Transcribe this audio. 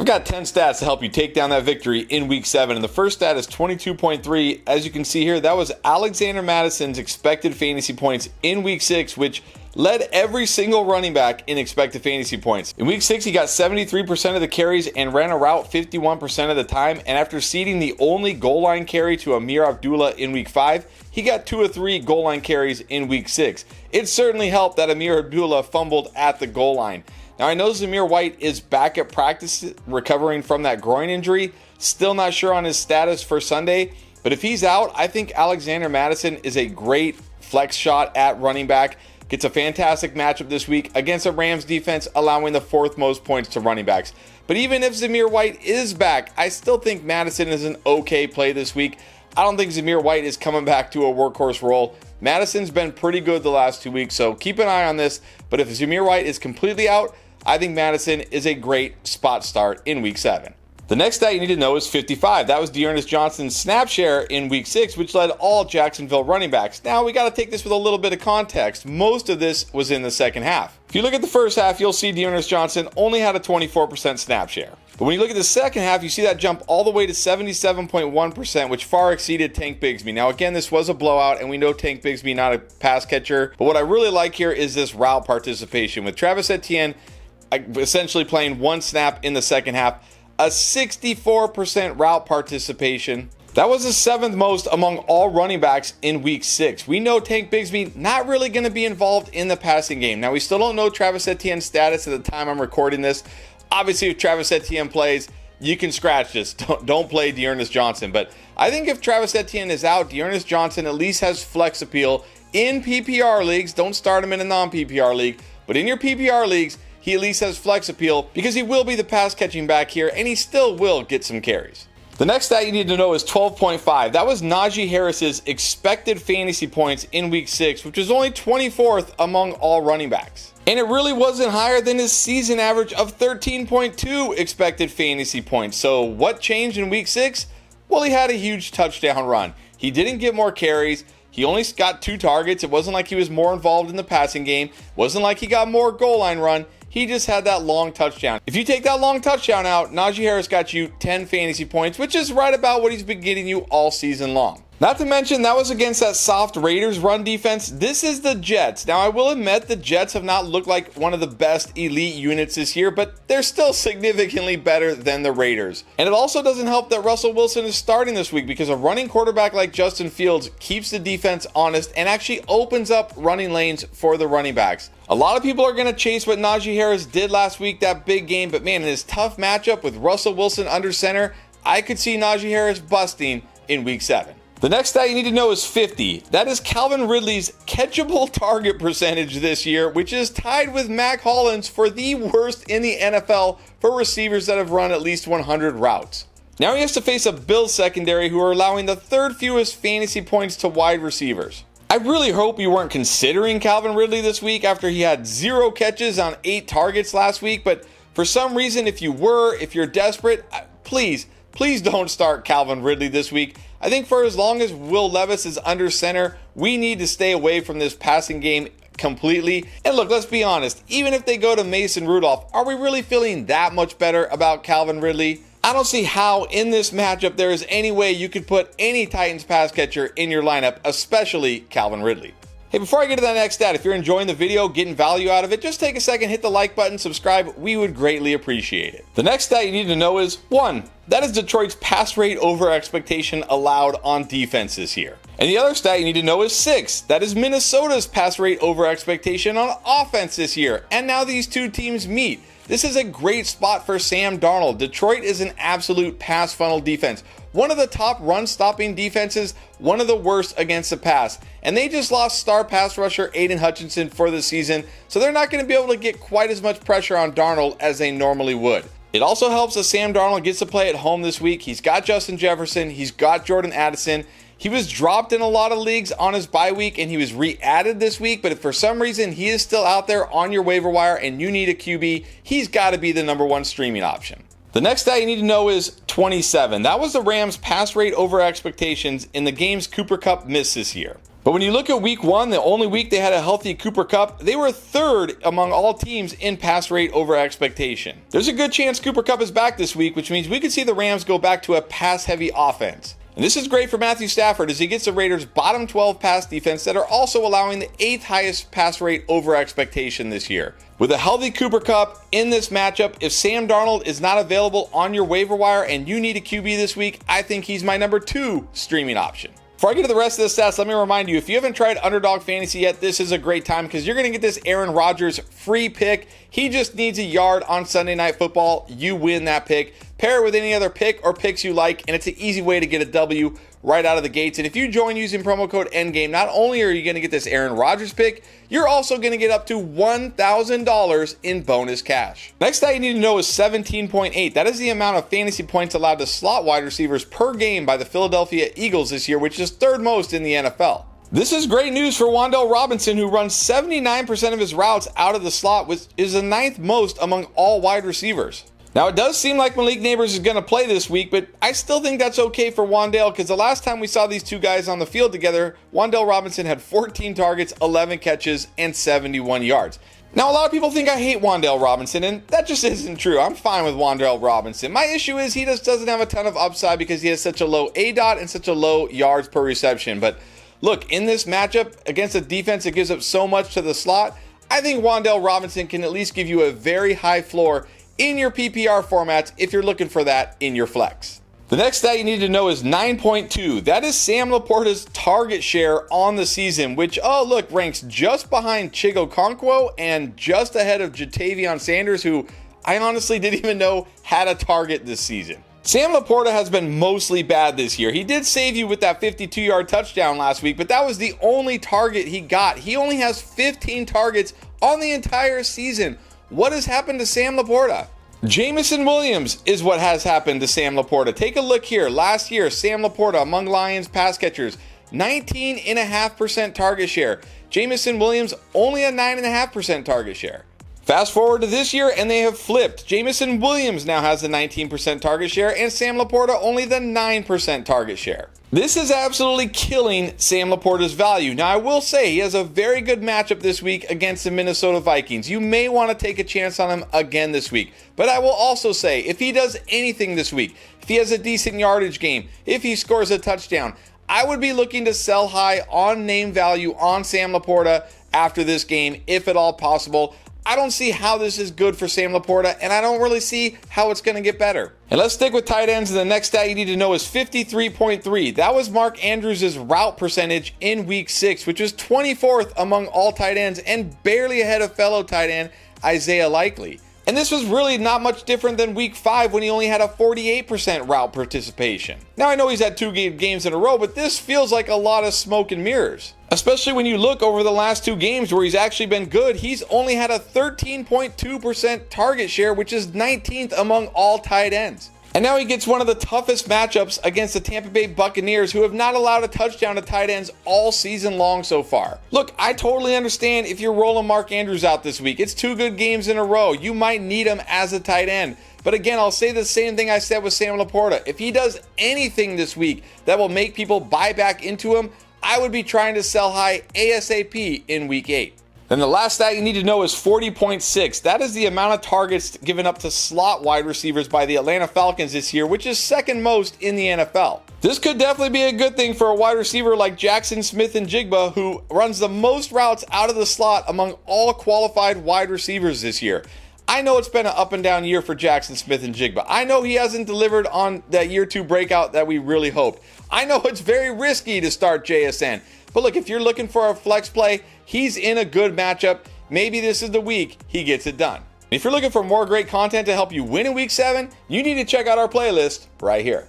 got 10 stats to help you take down that victory in Week 7, and the first stat is 22.3. As you can see here, that was Alexander Madison's expected fantasy points in Week 6, which led every single running back in expected fantasy points. In Week 6, he got 73% of the carries and ran a route 51% of the time, and after ceding the only goal line carry to Amir Abdullah in Week 5, he got 2 of 3 goal line carries in Week 6. It certainly helped that Amir Abdullah fumbled at the goal line. Now, I know Zamir White is back at practice recovering from that groin injury. Still not sure on his status for Sunday, but if he's out, I think Alexander Madison is a great flex shot at running back. Gets a fantastic matchup this week against a Rams defense allowing the 4th most points to running backs. But even if Zamir White is back, I still think Madison is an okay play this week. I don't think Zamir White is coming back to a workhorse role. Madison's been pretty good the last 2 weeks, so keep an eye on this. But if Zamir White is completely out, I think Madison is a great spot start in Week 7. The next stat you need to know is 55. That was Dearness Johnson's snap share in Week 6, which led all Jacksonville running backs. Now, we got to take this with a little bit of context. Most of this was in the second half. If you look at the first half, you'll see Dearness Johnson only had a 24% snap share. But when you look at the second half, you see that jump all the way to 77.1%, which far exceeded Tank Bigsby. Now, again, this was a blowout, and we know Tank Bigsby not a pass catcher. But what I really like here is this route participation. With Travis Etienne essentially playing 1 snap in the second half, a 64% route participation. That was the 7th most among all running backs in Week 6. We know Tank Bigsby not really going to be involved in the passing game. Now, we still don't know Travis Etienne's status at the time I'm recording this. Obviously, if Travis Etienne plays, you can scratch this. Don't play Dearness Johnson. But I think if Travis Etienne is out, Dearness Johnson at least has flex appeal in PPR leagues. Don't start him in a non-PPR league. But in your PPR leagues, he at least has flex appeal because he will be the pass catching back here and he still will get some carries. The next stat you need to know is 12.5. That was Najee Harris's expected fantasy points in Week 6, which was only 24th among all running backs. And it really wasn't higher than his season average of 13.2 expected fantasy points. So what changed in Week 6? Well, he had a huge touchdown run. He didn't get more carries. He only got 2 targets. It wasn't like he was more involved in the passing game. It wasn't like he got more goal line run. He just had that long touchdown. If you take that long touchdown out, Najee Harris got you 10 fantasy points, which is right about what he's been getting you all season long. Not to mention, that was against that soft Raiders run defense. This is the Jets. Now, I will admit the Jets have not looked like one of the best elite units this year, but they're still significantly better than the Raiders. And it also doesn't help that Russell Wilson is starting this week because a running quarterback like Justin Fields keeps the defense honest and actually opens up running lanes for the running backs. A lot of people are going to chase what Najee Harris did last week, that big game, but man, in his tough matchup with Russell Wilson under center, I could see Najee Harris busting in Week 7. The next stat you need to know is 50. That is Calvin Ridley's catchable target percentage this year, which is tied with Mac Hollins for the worst in the NFL for receivers that have run at least 100 routes. Now he has to face a Bills secondary who are allowing the 3rd fewest fantasy points to wide receivers. I really hope you weren't considering Calvin Ridley this week after he had 0 catches on 8 targets last week, but for some reason, if you're desperate, please don't start Calvin Ridley this week. I think for as long as Will Levis is under center, we need to stay away from this passing game completely. And look, let's be honest, even if they go to Mason Rudolph, are we really feeling that much better about Calvin Ridley? I don't see how in this matchup there is any way you could put any Titans pass catcher in your lineup, especially Calvin Ridley. Hey, before I get to that next stat, if you're enjoying the video, getting value out of it, just take a second, hit the like button, subscribe. We would greatly appreciate it. The next stat you need to know is 1. That is Detroit's pass rate over expectation allowed on defense this year. And the other stat you need to know is 6. That is Minnesota's pass rate over expectation on offense this year. And now these two teams meet. This is a great spot for Sam Darnold. Detroit is an absolute pass funnel defense. One of the top run-stopping defenses, one of the worst against the pass. And they just lost star pass rusher Aiden Hutchinson for the season, so they're not going to be able to get quite as much pressure on Darnold as they normally would. It also helps that Sam Darnold gets to play at home this week. He's got Justin Jefferson, he's got Jordan Addison. He was dropped in a lot of leagues on his bye week and he was re-added this week, but if for some reason he is still out there on your waiver wire and you need a QB, he's got to be the #1 streaming option. The next stat you need to know is 27. That was the Rams' pass rate over expectations in the games Cooper Kupp missed this year. But when you look at week 1, the only week they had a healthy Cooper Kupp, they were 3rd among all teams in pass rate over expectation. There's a good chance Cooper Kupp is back this week, which means we could see the Rams go back to a pass-heavy offense. And this is great for Matthew Stafford as he gets the Raiders' bottom 12 pass defense that are also allowing the 8th highest pass rate over expectation this year. With a healthy Cooper Kupp in this matchup, if Sam Darnold is not available on your waiver wire and you need a QB this week, I think he's my number 2 streaming option. Before I get to the rest of the stats, let me remind you, if you haven't tried Underdog Fantasy yet, this is a great time because you're going to get this Aaron Rodgers free pick. He just needs a yard on Sunday Night Football. You win that pick. Pair it with any other pick or picks you like, and it's an easy way to get a W right out of the gates. And if you join using promo code ENDGAME, not only are you going to get this Aaron Rodgers pick, you're also going to get up to $1,000 in bonus cash. Next stat you need to know is 17.8. That is the amount of fantasy points allowed to slot wide receivers per game by the Philadelphia Eagles this year, which is 3rd most in the NFL. This is great news for Wan'Dale Robinson, who runs 79% of his routes out of the slot, which is the 9th most among all wide receivers. Now, it does seem like Malik Neighbors is going to play this week, but I still think that's okay for Wan'Dale because the last time we saw these two guys on the field together, Wan'Dale Robinson had 14 targets, 11 catches, and 71 yards. Now, a lot of people think I hate Wan'Dale Robinson, and that just isn't true. I'm fine with Wan'Dale Robinson. My issue is he just doesn't have a ton of upside because he has such a low ADOT and such a low yards per reception. But look, in this matchup against a defense that gives up so much to the slot, I think Wan'Dale Robinson can at least give you a very high floor in your PPR formats if you're looking for that in your flex. The next stat you need to know is 9.2. That is Sam Laporta's target share on the season, which, ranks just behind Chigo Okonkwo and just ahead of Jatavion Sanders, who I honestly didn't even know had a target this season. Sam Laporta has been mostly bad this year. He did save you with that 52-yard touchdown last week, but that was the only target he got. He only has 15 targets on the entire season. What has happened to Sam Laporta? Jamison Williams is what has happened to Sam Laporta. Take a look here. Last year, Sam Laporta among Lions pass catchers, 19.5% target share. Jamison Williams only a 9.5% target share. Fast forward to this year and they have flipped. Jamison Williams now has the 19% target share and Sam Laporta only the 9% target share. This is absolutely killing Sam Laporta's value. Now, I will say he has a very good matchup this week against the Minnesota Vikings. You may want to take a chance on him again this week. But I will also say, if he does anything this week, if he has a decent yardage game, if he scores a touchdown, I would be looking to sell high on name value on Sam Laporta after this game, if at all possible. I don't see how this is good for Sam Laporta, and I don't really see how it's going to get better. And let's stick with tight ends, and the next stat you need to know is 53.3. That was Mark Andrews' route percentage in Week 6, which was 24th among all tight ends and barely ahead of fellow tight end Isaiah Likely. And this was really not much different than Week 5 when he only had a 48% route participation. Now, I know he's had 2 games in a row, but this feels like a lot of smoke and mirrors. Especially when you look over the last 2 games where he's actually been good, he's only had a 13.2% target share, which is 19th among all tight ends. And now he gets one of the toughest matchups against the Tampa Bay Buccaneers, who have not allowed a touchdown to tight ends all season long so far. Look, I totally understand if you're rolling Mark Andrews out this week. It's 2 good games in a row. You might need him as a tight end. But again, I'll say the same thing I said with Sam Laporta. If he does anything this week that will make people buy back into him, I would be trying to sell high ASAP in Week 8. Then the last stat you need to know is 40.6. That is the amount of targets given up to slot wide receivers by the Atlanta Falcons this year, which is 2nd most in the NFL. This could definitely be a good thing for a wide receiver like Jackson Smith-Njigba, who runs the most routes out of the slot among all qualified wide receivers this year. I know it's been an up and down year for Jackson Smith-Njigba. I know he hasn't delivered on that year 2 breakout that we really hoped. I know it's very risky to start JSN. But look, if you're looking for a flex play, he's in a good matchup. Maybe this is the week he gets it done. If you're looking for more great content to help you win in Week 7, you need to check out our playlist right here.